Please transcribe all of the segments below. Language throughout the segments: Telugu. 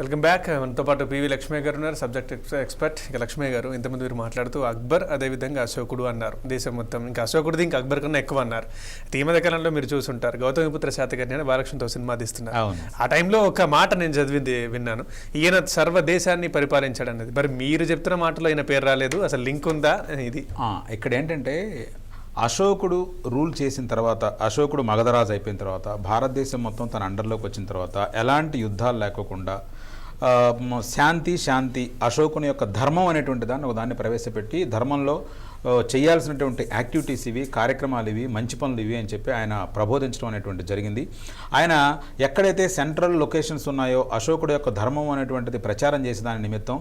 Welcome back. మనతో పాటు పివి లక్ష్మయ్య గారు ఉన్నారు, సబ్జెక్ట్ ఎక్స్పర్ట్. ఇక లక్ష్మయ్య గారు ఇంతకుముందు మీరు మాట్లాడుతూ అక్బర్ అదేవిధంగా అశోకుడు అన్నారు, దేశం మొత్తం ఇంకా అశోకుడిది ఇంకా అక్బర్ కన్నా ఎక్కువ అన్నారు. ఈ మధ్య కాలంలో మీరు చూసుంటారు గౌతమిపుత్ర శాతకర్ణి అని బాలకృష్ణతో సినిమా తీస్తున్నారు. ఆ టైంలో ఒక మాట నేను విన్నాను, ఈయన సర్వ దేశాన్ని పరిపాలించాడు అనేది. మరి మీరు చెప్తున్న మాటలో ఈయన పేరు రాలేదు, అసలు లింక్ ఉందా? ఇది ఇక్కడ ఏంటంటే అశోకుడు రూల్ చేసిన తర్వాత, అశోకుడు మగధరాజు అయిపోయిన తర్వాత, భారతదేశం మొత్తం తన అండర్లోకి వచ్చిన తర్వాత ఎలాంటి యుద్ధాలు లేకోకుండా శాంతి అశోకుని యొక్క ధర్మం అనేటువంటి దాన్ని ప్రవేశపెట్టి ధర్మంలో చేయాల్సినటువంటి యాక్టివిటీస్ ఇవి, కార్యక్రమాలు ఇవి, మంచి పనులు ఇవి అని చెప్పి ఆయన ప్రబోధించడం అనేటువంటి జరిగింది. ఆయన ఎక్కడైతే సెంట్రల్ లొకేషన్స్ ఉన్నాయో అశోకుడు యొక్క ధర్మం అనేటువంటిది ప్రచారం చేసే దాని నిమిత్తం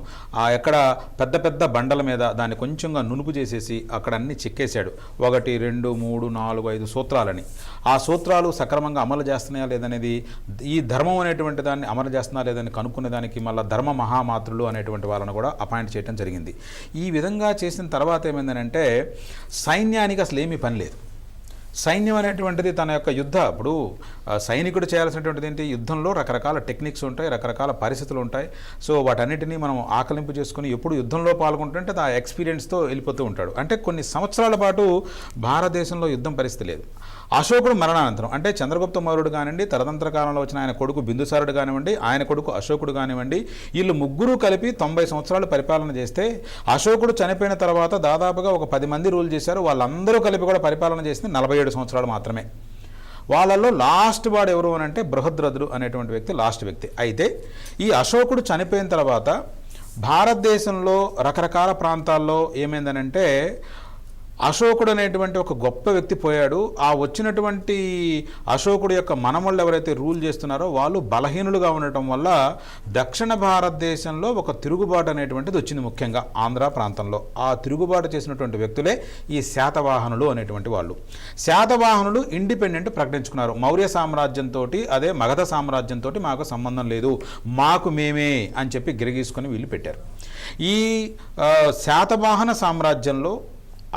ఎక్కడ పెద్ద పెద్ద బండల మీద దాన్ని కొంచెంగా నునుపు చేసేసి అక్కడ అన్ని చెక్కేశాడు. 1 2 3 4 5 సూత్రాలని. ఆ సూత్రాలు సక్రమంగా అమలు చేస్తున్నాయా లేదనేది, ఈ ధర్మం అనేటువంటి దాన్ని అమలు చేస్తున్నా లేదని కనుక్కునే దానికి మళ్ళీ ధర్మ మహామాతృలు అనేటువంటి వాళ్ళను కూడా అపాయింట్ చేయడం జరిగింది. ఈ విధంగా చేసిన తర్వాత ఏమైందని అంటే సైన్యానికి అసలు ఏమీ పని లేదు. సైన్యం అనేటువంటిది తన యొక్క ఇప్పుడు సైనికుడు చేయాల్సినటువంటిది ఏంటి, యుద్ధంలో రకరకాల టెక్నిక్స్ ఉంటాయి, రకరకాల పరిస్థితులు ఉంటాయి. సో వాటన్నిటినీ మనం ఆకలింపు చేసుకుని ఎప్పుడు యుద్ధంలో పాల్గొంటుంటే ఆ ఎక్స్పీరియన్స్తో వెళ్ళిపోతూ ఉంటాడు. అంటే కొన్ని సంవత్సరాల పాటు భారతదేశంలో యుద్ధం పరిస్థితి లేదు. అశోకుడు మరణానంతరం అంటే చంద్రగుప్త మౌర్యుడు కానివ్వండి, తదనంతర కాలంలో వచ్చిన ఆయన కొడుకు బిందుసారుడు కానివ్వండి, ఆయన కొడుకు అశోకుడు కానివ్వండి, వీళ్ళు ముగ్గురు కలిపి 90 సంవత్సరాలు పరిపాలన చేస్తే అశోకుడు చనిపోయిన తర్వాత దాదాపుగా ఒక 10 మంది రూల్ చేశారు. వాళ్ళందరూ కలిపి కూడా పరిపాలన చేసింది 47 సంవత్సరాలు మాత్రమే. వాళ్ళల్లో లాస్ట్ వాడు ఎవరు అని అంటే బృహద్రథుడు అనేటువంటి వ్యక్తి లాస్ట్ వ్యక్తి. అయితే ఈ అశోకుడు చనిపోయిన తర్వాత భారతదేశంలో రకరకాల ప్రాంతాల్లో ఏమైందనంటే అశోకుడు అనేటువంటి ఒక గొప్ప వ్యక్తి పోయాడు. ఆ వచ్చినటువంటి అశోకుడు యొక్క మనమళ్ళు ఎవరైతే రూల్ చేస్తున్నారో వాళ్ళు బలహీనులుగా ఉండటం వల్ల దక్షిణ భారతదేశంలో ఒక తిరుగుబాటు అనేటువంటిది వచ్చింది, ముఖ్యంగా ఆంధ్ర ప్రాంతంలో. ఆ తిరుగుబాటు చేసినటువంటి వ్యక్తులే ఈ శాతవాహనులు అనేటువంటి వాళ్ళు. శాతవాహనులు ఇండిపెండెంట్ ప్రకటించుకున్నారు. మౌర్య సామ్రాజ్యంతో అదే మగధ సామ్రాజ్యంతో మాకు సంబంధం లేదు, మాకు మేమే అని చెప్పి గిరగీసుకొని వీళ్ళు పెట్టారు. ఈ శాతవాహన సామ్రాజ్యంలో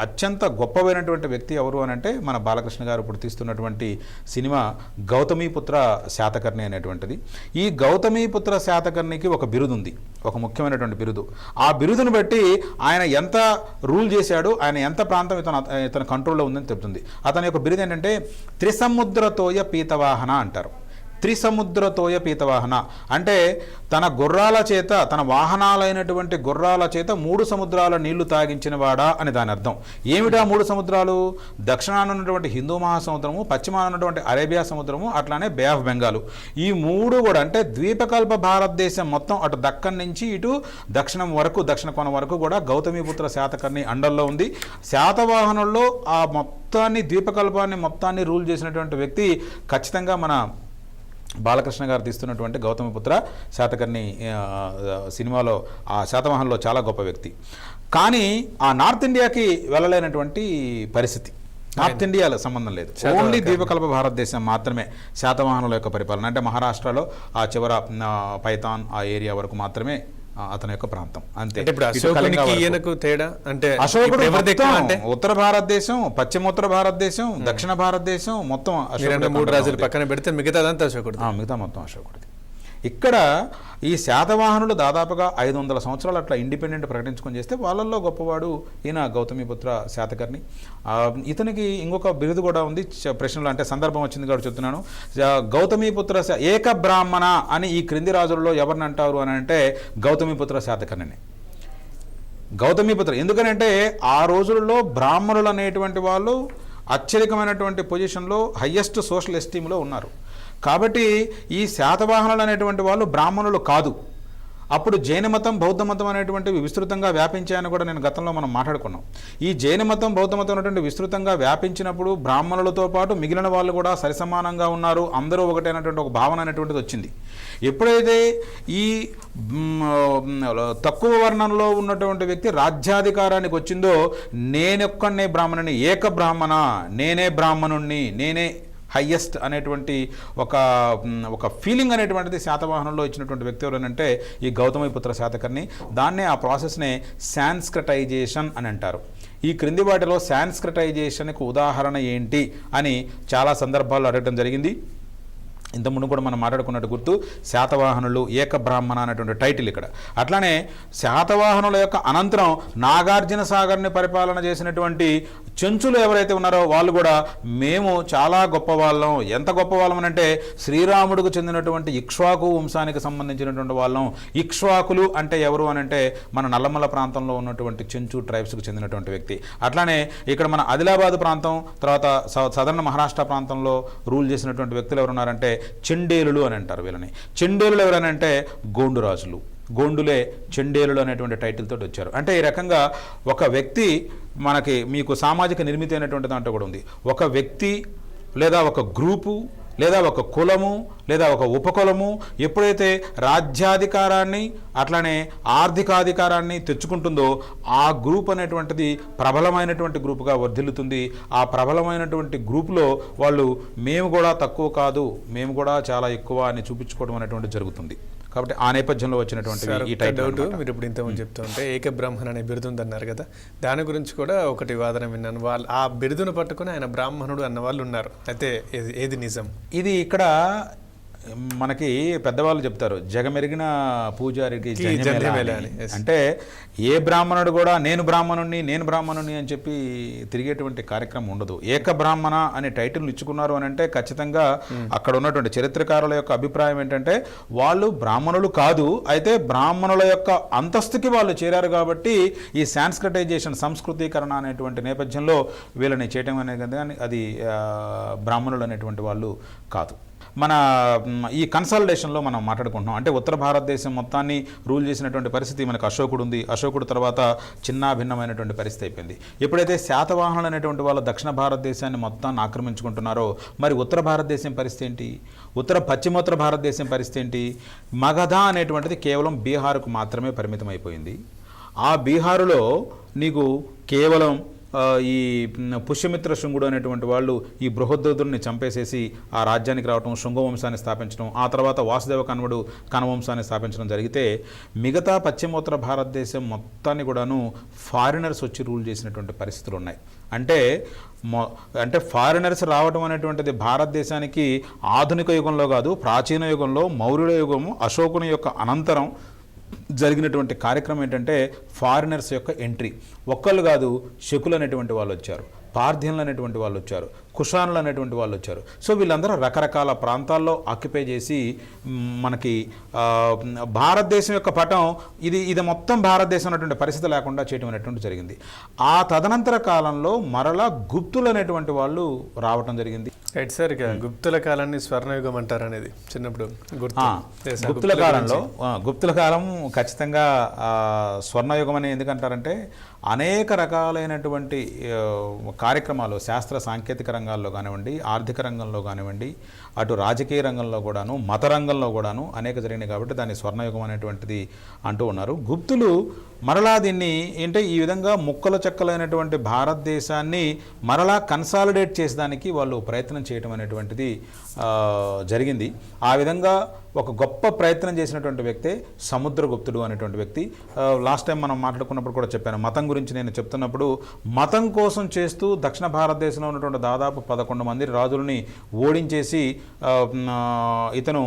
అత్యంత గొప్పవైనటువంటి వ్యక్తి ఎవరు అని అంటే మన బాలకృష్ణ గారు ఇప్పుడు తీస్తున్నటువంటి సినిమా గౌతమిపుత్ర శాతకర్ణి అనేటువంటిది. ఈ గౌతమిపుత్ర శాతకర్ణికి ఒక బిరుదు ఉంది, ఒక ముఖ్యమైనటువంటి బిరుదు. ఆ బిరుదును బట్టి ఆయన ఎంత రూల్ చేశాడు, ఆయన ఎంత ప్రాంతం ఇతని కంట్రోల్లో ఉందని చెప్తుంది. అతని యొక్క బిరుదు ఏంటంటే త్రిసముద్రతోయ పీతవాహన అంటారు. త్రిసముద్రతోయ పీతవాహన అంటే తన గుర్రాల చేత, తన వాహనాలైనటువంటి గుర్రాల చేత 3 సముద్రాల నీళ్లు తాగించిన వాడా అని దాని అర్థం. ఏమిటా 3 సముద్రాలు? దక్షిణాన ఉన్నటువంటి హిందూ మహాసముద్రము, పశ్చిమాన ఉన్నటువంటి అరేబియా సముద్రము, అట్లానే బే ఆఫ్ బెంగాల్. ఈ 3 కూడా అంటే ద్వీపకల్ప భారతదేశం మొత్తం అటు దక్కన్ నుంచి ఇటు దక్షిణం వరకు, దక్షిణ కోణం వరకు కూడా గౌతమిపుత్ర శాతకర్ణి అండర్లో ఉంది. శాతవాహనుల్లో ఆ మొత్తాన్ని, ద్వీపకల్పాన్ని మొత్తాన్ని రూల్ చేసినటువంటి వ్యక్తి ఖచ్చితంగా మన బాలకృష్ణ గారు తీస్తున్నటువంటి గౌతమిపుత్ర శాతకర్ణి సినిమాలో ఆ శాతవాహనంలో చాలా గొప్ప వ్యక్తి. కానీ ఆ నార్త్ ఇండియాకి వెళ్ళలేనటువంటి పరిస్థితి, నార్త్ ఇండియాలో సంబంధం లేదు, ఓన్లీ ద్వీపకల్ప భారతదేశం మాత్రమే శాతవాహనుల యొక్క పరిపాలన. అంటే మహారాష్ట్రలో ఆ చివర పైతాన్ ఆ ఏరియా వరకు మాత్రమే అతని యొక్క ప్రాంతం, అంతే. అశోకుడు ఉత్తర భారతదేశం, పశ్చిమోత్తర భారతదేశం, దక్షిణ భారతదేశం మొత్తం 3 రాజులు పక్కన పెడితే మిగతాదంతా అశోకుడు, మిగతా మొత్తం అశోకుడిది. ఇక్కడ ఈ శాతవాహనులు దాదాపుగా 500 సంవత్సరాలు అట్లా ఇండిపెండెంట్ ప్రకటించుకొని చేస్తే వాళ్ళల్లో గొప్పవాడు ఈయన గౌతమిపుత్ర శాతకర్ణి. ఇతనికి ఇంకొక బిరుదు కూడా ఉంది. ప్రశ్నలు అంటే సందర్భం వచ్చింది కాబట్టి చెప్తున్నాను. గౌతమిపుత్ర ఏక బ్రాహ్మణ అని ఈ క్రింది రాజులలో ఎవరిని అంటారు అని అంటే గౌతమిపుత్ర శాతకర్ణిని. గౌతమిపుత్ర ఎందుకనంటే ఆ రోజుల్లో బ్రాహ్మణులు అనేటువంటి వాళ్ళు అత్యధికమైనటువంటి పొజిషన్లో, హయ్యెస్ట్ సోషల్ ఎస్టీమ్లో ఉన్నారు. కాబట్టి ఈ శాతవాహనులు అనేటువంటి వాళ్ళు బ్రాహ్మణులు కాదు. అప్పుడు జైన మతం, బౌద్ధ మతం అనేటువంటివి విస్తృతంగా వ్యాపించాయని కూడా నేను గతంలో మనం మాట్లాడుకున్నాం. ఈ జైన మతం, బౌద్ధ మతం అనేటువంటి విస్తృతంగా వ్యాపించినప్పుడు బ్రాహ్మణులతో పాటు మిగిలిన వాళ్ళు కూడా సరిసమానంగా ఉన్నారు, అందరూ ఒకటైనటువంటి ఒక భావన అనేటువంటిది వచ్చింది. ఎప్పుడైతే ఈ తక్కువ వర్ణంలో ఉన్నటువంటి వ్యక్తి రాజ్యాధికారానికి వచ్చిందో, నేనొక్కనే బ్రాహ్మణుని, ఏక బ్రాహ్మణ, నేనే బ్రాహ్మణుణ్ణి, నేనే హయ్యెస్ట్ అనేటువంటి ఒక ఫీలింగ్ అనేటువంటిది శాతవాహనంలో ఇచ్చినటువంటి వ్యక్తి ఎవరనంటే ఈ గౌతమిపుత్ర శాతకర్ణి. దాన్నే, ఆ ప్రాసెస్నే సాంస్క్రిటైజేషన్ అని అంటారు. ఈ క్రింది వాటిలో సాంస్క్రిటైజేషన్కు ఉదాహరణ ఏంటి అని చాలా సందర్భాల్లో అడగడం జరిగింది. ఇంతకుముందు కూడా మనం మాట్లాడుకున్నట్టు గుర్తు శాతవాహనులు ఏకబ్రాహ్మణ అనేటువంటి టైటిల్ ఇక్కడ. అట్లానే శాతవాహనుల యొక్క అనంతరం నాగార్జున సాగర్ని పరిపాలన చేసినటువంటి చెంచులు ఎవరైతే ఉన్నారో వాళ్ళు కూడా మేము చాలా గొప్పవాళ్ళం. ఎంత గొప్పవాళ్ళం అంటే శ్రీరాముడికి చెందినటువంటి ఇక్ష్వాకు వంశానికి సంబంధించినటువంటి వాళ్ళం. ఇక్ష్వాకులు అంటే ఎవరు అని అంటే మన నల్లమల్ల ప్రాంతంలో ఉన్నటువంటి చెంచు ట్రైబ్స్కి చెందినటువంటి వ్యక్తి. అట్లానే ఇక్కడ మన ఆదిలాబాద్ ప్రాంతం తర్వాత సదరన్ మహారాష్ట్ర ప్రాంతంలో రూల్ చేసినటువంటి వ్యక్తులు ఎవరున్నారంటే చెండేలులు అని అంటారు వీళ్ళని. చెండేలులు ఎవరనంటే గోండురాజులు. గోండులే చెండేలులు అనేటువంటి టైటిల్ తోటి వచ్చారు. అంటే ఈ రకంగా ఒక వ్యక్తి మీకు సామాజిక నిర్మితి అనేటువంటి దాంట్లో కూడా ఉంది. ఒక వ్యక్తి లేదా ఒక గ్రూపు లేదా ఒక కులము లేదా ఒక ఉపకులము ఎప్పుడైతే రాజ్యాధికారాన్ని అట్లానే ఆర్థికాధికారాన్ని తెచ్చుకుంటుందో ఆ గ్రూప్ అనేటువంటిది ప్రబలమైనటువంటి గ్రూపుగా వర్ధిల్లుతుంది. ఆ ప్రబలమైనటువంటి గ్రూపులో వాళ్ళు మేము కూడా తక్కువ కాదు, మేము కూడా చాలా ఎక్కువ అని చూపించుకోవడం అనేటువంటి జరుగుతుంది. కాబట్టి ఆ నేపథ్యంలో వచ్చినటువంటి ఈ డౌట్ మీరు ఇప్పుడు ఇంతకుముందు చెప్తూ ఉంటే ఏకబ్రాహ్మణ అనే బిరుదు అన్నారు కదా, దాని గురించి కూడా ఒకటి వాదన విన్నాను. వాళ్ళు ఆ బిరుదును పట్టుకుని ఆయన బ్రాహ్మణుడు అన్న వాళ్ళు ఉన్నారు. అయితే ఏది నిజం? ఇది ఇక్కడ మనకి పెద్దవాళ్ళు చెప్తారు జగమెరిగిన పూజారికి అంటే ఏ బ్రాహ్మణుడు కూడా నేను బ్రాహ్మణుణ్ణి అని చెప్పి తిరిగేటువంటి కార్యక్రమం ఉండదు. ఏక బ్రాహ్మణ అనే టైటిల్ ఇచ్చుకున్నారు అని అంటే ఖచ్చితంగా అక్కడ ఉన్నటువంటి చరిత్రకారుల యొక్క అభిప్రాయం ఏంటంటే వాళ్ళు బ్రాహ్మణులు కాదు, అయితే బ్రాహ్మణుల యొక్క అంతస్తుకి వాళ్ళు చేరారు కాబట్టి ఈ సాంస్క్రిటైజేషన్ సంస్కృతీకరణ అనేటువంటి నేపథ్యంలో వీళ్ళని చేయటం అనేది కానీ అది బ్రాహ్మణులు అనేటువంటి వాళ్ళు కాదు. మన ఈ కన్సాలిడేషన్లో మనం మాట్లాడుకుంటున్నాం. అంటే ఉత్తర భారతదేశం మొత్తాన్ని రూల్ చేసినటువంటి పరిస్థితి మనకు అశోకుడు ఉంది. అశోకుడు తర్వాత చిన్న భిన్నమైనటువంటి పరిస్థితి అయిపోయింది. ఎప్పుడైతే శాతవాహనులు అనేటువంటి వాళ్ళు దక్షిణ భారతదేశాన్ని మొత్తాన్ని ఆక్రమించుకుంటున్నారో మరి ఉత్తర భారతదేశం పరిస్థితి ఏంటి? పశ్చిమోత్తర భారతదేశం పరిస్థితి ఏంటి? మగధ అనేటువంటిది కేవలం బీహార్కు మాత్రమే పరిమితం అయిపోయింది. ఆ బీహారులో నీకు కేవలం ఈ పుష్యమిత్ర శృంగుడు అనేటువంటి వాళ్ళు ఈ బృహద్రథుడిని చంపేసేసి ఆ రాజ్యానికి రావటం, శృంగవంశాన్ని స్థాపించడం, ఆ తర్వాత వాసుదేవ కన్వుడు కనవంశాన్ని స్థాపించడం జరిగితే మిగతా పశ్చిమోత్తర భారతదేశం మొత్తాన్ని కూడాను ఫారినర్స్ వచ్చి రూల్ చేసినటువంటి పరిస్థితులు ఉన్నాయి. అంటే ఫారినర్స్ రావడం అనేటువంటిది భారతదేశానికి ఆధునిక యుగంలో కాదు, ప్రాచీన యుగంలో మౌర్యుల యుగము అశోకుని యొక్క అనంతరం జరిగినటువంటి కార్యక్రమం ఏంటంటే ఫారినర్స్ యొక్క ఎంట్రీ. ఒక్కళ్ళు కాదు, శకులు అనేటువంటి వాళ్ళు వచ్చారు, పార్థియన్లు అనేటువంటి వాళ్ళు వచ్చారు, కుషాన్లు అనేటువంటి వాళ్ళు వచ్చారు. సో వీళ్ళందరూ రకరకాల ప్రాంతాల్లో ఆక్యుపై చేసి మనకి భారతదేశం యొక్క పటం ఇది మొత్తం భారతదేశం అనేటువంటి పరిస్థితి లేకుండా చేయడం అనేటువంటి జరిగింది. ఆ తదనంతర కాలంలో మరలా గుప్తులు అనేటువంటి వాళ్ళు రావటం జరిగింది. రైట్ సార్, ఇక గుప్తుల కాలాన్ని స్వర్ణయుగం అంటారు అనేది చిన్నప్పుడు గుప్తుల కాలం ఖచ్చితంగా స్వర్ణయుగం అని ఎందుకంటారంటే అనేక రకాలైనటువంటి కార్యక్రమాలు శాస్త్ర సాంకేతిక రంగాల్లో కానివ్వండి, ఆర్థిక రంగంలో కానివ్వండి, అటు రాజకీయ రంగంలో కూడాను, మత రంగంలో కూడాను అనేక జరిగినాయి కాబట్టి దాన్ని స్వర్ణయుగం అనేటువంటిది అంటూ ఉన్నారు. గుప్తులు మరలా దీన్ని ఏంటంటే ఈ విధంగా ముక్కల చెక్కలైనటువంటి భారతదేశాన్ని మరలా కన్సాలిడేట్ చేసేదానికి వాళ్ళు ప్రయత్నం చేయడం అనేటువంటిది జరిగింది. ఆ విధంగా ఒక గొప్ప ప్రయత్నం చేసినటువంటి వ్యక్తే సముద్రగుప్తుడు అనేటువంటి వ్యక్తి. లాస్ట్ టైం మనం మాట్లాడుకున్నప్పుడు కూడా చెప్పాను, మతం గురించి నేను చెప్తున్నప్పుడు మతం కోసం చేస్తూ దక్షిణ భారతదేశంలో ఉన్నటువంటి దాదాపు 11 మంది రాజులని ఓడించేసి ఇతను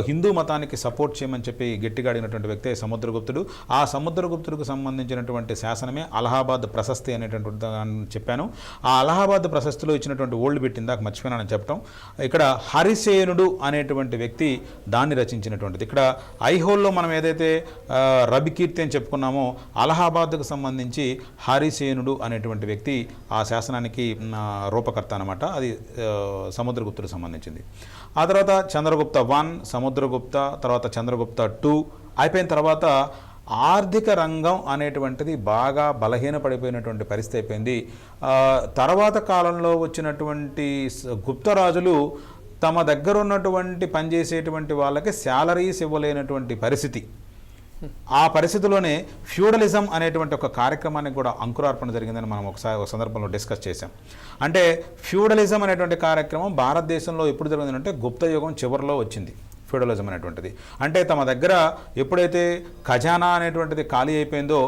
హిందూ మతానికి సపోర్ట్ చేయమని చెప్పి గట్టిగా అడిగినటువంటి వ్యక్తే సముద్రగుప్తుడు. ఆ సముద్రగుప్తుడికి సంబంధించినటువంటి శాసనమే అలహాబాద్ ప్రశస్తి అనేటువంటి చెప్పాను. ఆ అలహాబాద్ ప్రశస్తిలో ఇచ్చినటువంటి ఓల్డ్ బిట్ ఇందాక మర్చిపోయినానని చెప్పడం. ఇక్కడ హరిసేనుడు అనేటువంటి వ్యక్తి దాన్ని రచించినటువంటిది. ఇక్కడ ఐహోల్లో మనం ఏదైతే రవికీర్తి అని చెప్పుకున్నామో అలహాబాద్కు సంబంధించి హరిసేనుడు అనేటువంటి వ్యక్తి ఆ శాసనానికి రూపకర్త అనమాట. అది సముద్రగుప్తుడికి సంబంధించింది. ఆ తర్వాత చంద్రగుప్త 1, సముద్రగుప్త, తర్వాత చంద్రగుప్త 2 అయిపోయిన తర్వాత ఆర్థిక రంగం అనేటువంటిది బాగా బలహీనపడిపోయినటువంటి పరిస్థితి అయిపోయింది. తర్వాత కాలంలో వచ్చినటువంటి గుప్తరాజులు తమ దగ్గర ఉన్నటువంటి పనిచేసేటువంటి వాళ్ళకి శాలరీస్ ఇవ్వలేనటువంటి పరిస్థితి. ఆ పరిస్థితిలోనే ఫ్యూడలిజం అనేటువంటి ఒక కార్యక్రమానికి కూడా అంకురార్పణ జరిగిందని మనం ఒక సందర్భంలో డిస్కస్ చేశాం. అంటే ఫ్యూడలిజం అనేటువంటి కార్యక్రమం భారతదేశంలో ఎప్పుడు జరిగిందంటే గుప్త యుగం చివరిలో వచ్చింది. ఫ్యూడలిజం అనేటువంటిది. అంటే తమ దగ్గర ఎప్పుడైతే ఖజానా అనేటువంటిది ఖాళీ అయిపోయిందో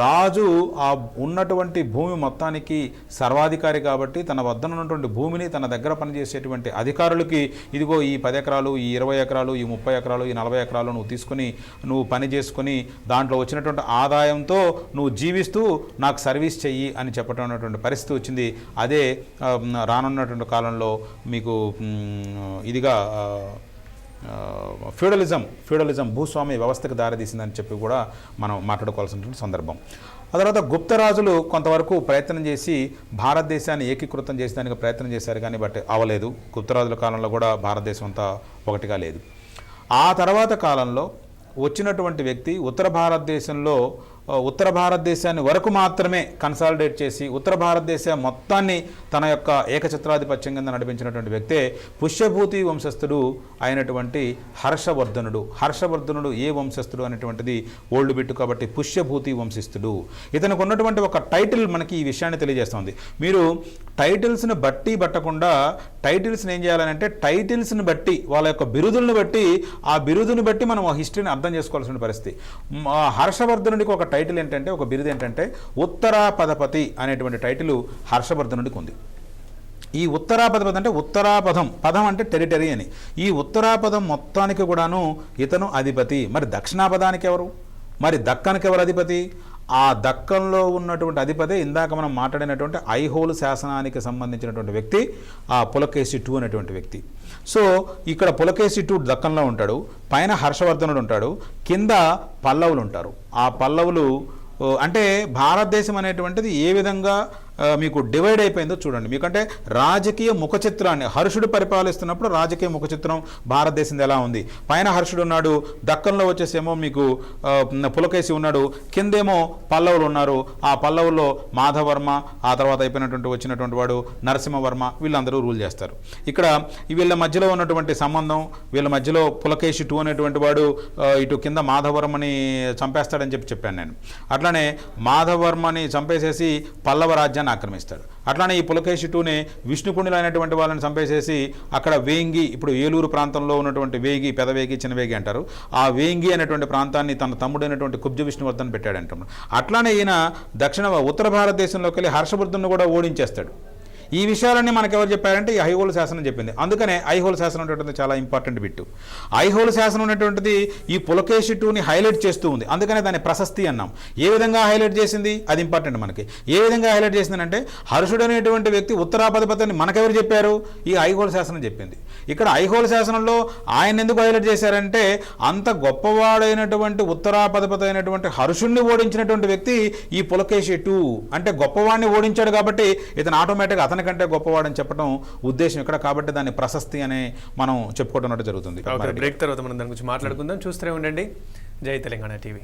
రాజు ఆ ఉన్నటువంటి భూమి మొత్తానికి సర్వాధికారి కాబట్టి తన వద్ద ఉన్నటువంటి భూమిని తన దగ్గర పనిచేసేటువంటి అధికారులకి ఇదిగో ఈ 10 ఎకరాలు, ఈ 20 ఎకరాలు, ఈ 30 ఎకరాలు, ఈ 40 ఎకరాలు నువ్వు తీసుకుని నువ్వు పని చేసుకుని దాంట్లో వచ్చినటువంటి ఆదాయంతో నువ్వు జీవిస్తూ నాకు సర్వీస్ చెయ్యి అని చెప్పడం అనేటువంటి పరిస్థితి వచ్చింది. అదే రానున్నటువంటి కాలంలో మీకు ఇదిగా ఫ్యూడలిజం భూస్వామ్య వ్యవస్థకు దారితీసిందని చెప్పి కూడా మనం మాట్లాడుకోవాల్సిన సందర్భం. ఆ తర్వాత గుప్త రాజులు కొంతవరకు ప్రయత్నం చేసి భారతదేశాన్ని ఏకీకృతం చేసేదానికి ప్రయత్నం చేశారు, కానీ బట్ అవ్వలేదు. గుప్తరాజుల కాలంలో కూడా భారతదేశం అంతా ఒకటిగా లేదు. ఆ తర్వాత కాలంలో వచ్చినటువంటి వ్యక్తి ఉత్తర భారతదేశాన్ని వరకు మాత్రమే కన్సాలిడేట్ చేసి ఉత్తర భారతదేశం మొత్తాన్ని తన యొక్క ఏకఛత్రాధిపత్యం కింద నడిపించినటువంటి వ్యక్తే పుష్యభూతి వంశస్థుడు అయినటువంటి హర్షవర్ధనుడు ఏ వంశస్థుడు అనేటువంటిది ఓల్డ్ బిట్ కాబట్టి పుష్యభూతి వంశస్థుడు. ఇతనికి ఉన్నటువంటి ఒక టైటిల్ మనకి ఈ విషయాన్ని తెలియజేస్తుంది. మీరు టైటిల్స్ని బట్టి పట్టకుండా టైటిల్స్ని ఏం చేయాలంటే టైటిల్స్ని బట్టి వాళ్ళ యొక్క బిరుదులను బట్టి ఆ బిరుదుని బట్టి మనం ఆ హిస్టరీని అర్థం చేసుకోవాల్సిన పరిస్థితి. హర్షవర్ధనుడికి ఒక టైటిల్ ఏంటంటే, ఒక బిరుదు ఏంటంటే ఉత్తరాపదపతి అనేటువంటి టైటిల్ హర్షవర్ధనుడికి ఉంది. ఈ ఉత్తరాపదపతి అంటే పదం అంటే టెరిటరీ అని. ఈ ఉత్తరాపదం మొత్తానికి కూడాను ఇతను అధిపతి. మరి దక్షిణాపదానికి ఎవరు? మరి దక్కన్కి ఎవరు అధిపతి? ఆ దక్కన్లో ఉన్నటువంటి అధిపతి ఇందాక మనం మాట్లాడినటువంటి ఐహోలు శాసనానికి సంబంధించినటువంటి వ్యక్తి ఆ పులకేశి II అనేటువంటి వ్యక్తి. సో ఇక్కడ పులకేశి II దక్కన్లో ఉంటాడు, పైన హర్షవర్ధనుడు ఉంటాడు, కింద పల్లవులు ఉంటారు. ఆ పల్లవులు అంటే భారతదేశం అనేటువంటిది ఏ విధంగా మీకు డివైడ్ అయిపోయిందో చూడండి. మీకంటే రాజకీయ ముఖ చిత్రాన్ని హర్షుడు పరిపాలిస్తున్నప్పుడు రాజకీయ ముఖ చిత్రం భారతదేశం ఎలా ఉంది. పైన హర్షుడు ఉన్నాడు, దక్కన్లో వచ్చేసేమో మీకు పులకేశి ఉన్నాడు, కిందేమో పల్లవులు ఉన్నారు. ఆ పల్లవుల్లో మాధవర్మ, ఆ తర్వాత వచ్చినటువంటి వాడు నరసింహవర్మ, వీళ్ళందరూ రూల్ చేస్తారు. ఇక్కడ వీళ్ళ మధ్యలో ఉన్నటువంటి సంబంధం, వీళ్ళ మధ్యలో పులకేశి II అనేటువంటి వాడు ఇటు కింద మాధవర్మని చంపేస్తాడని చెప్పాను నేను. అట్లానే మాధవర్మని చంపేసేసి పల్లవ రాజ్యాన్ని ఆక్రమిస్తాడు. అట్లానే ఈ పులకేశి IIని విష్ణుకుండిలో అయినటువంటి వాళ్ళని చంపేసేసి అక్కడ వేంగి, ఇప్పుడు ఏలూరు ప్రాంతంలో ఉన్నటువంటి వేగి, పెదవేగి, చిన్నవేగి అంటారు, ఆ వేంగి అనేటువంటి ప్రాంతాన్ని తన తమ్ముడైనటువంటి కుబ్జ విష్ణువర్ధన్ పెట్టాడంటాడు. అట్లానే ఈయన ఉత్తర భారతదేశంలోకి వెళ్ళి హర్షవర్ధను కూడా ఓడించేస్తాడు. ఈ విషయాలన్నీ మనకు ఎవరు చెప్పారంటే ఈ ఐహోలు శాసనం చెప్పింది. అందుకనే ఐహోలు శాసనం అనేటువంటిది చాలా ఇంపార్టెంట్ బిట్టు. ఐహోలు శాసనం అనేటువంటిది ఈ పులకేశి IIని హైలైట్ చేస్తూ ఉంది. అందుకనే దాన్ని ప్రశస్తి అన్నాం. ఏ విధంగా హైలైట్ చేసింది అది ఇంపార్టెంట్ మనకి. ఏ విధంగా హైలైట్ చేసిందంటే హర్షుడు అనేటువంటి వ్యక్తి ఉత్తరాపధిపతిని మనకెవరు చెప్పారు? ఈ ఐహోలు శాసనం చెప్పింది. ఇక్కడ ఐహోలు శాసనంలో ఆయన ఎందుకు హైలైట్ చేశారంటే అంత గొప్పవాడైనటువంటి ఉత్తరాపధిపతి అయినటువంటి హర్షుడిని ఓడించినటువంటి వ్యక్తి ఈ పులకేశి II. అంటే గొప్పవాడిని ఓడించాడు కాబట్టి ఇతను ఆటోమేటిక్గా అతనికంటే గొప్పవాడని చెప్పడం ఉద్దేశం ఇక్కడ. కాబట్టి దాన్ని ప్రశస్తి అనే మనం చెప్పుకోవడం జరుగుతుంది. బ్రేక్ తర్వాత మనం దాని గురించి మాట్లాడుకుందాం. చూస్తూనే ఉండండి జై తెలంగాణ టీవీ.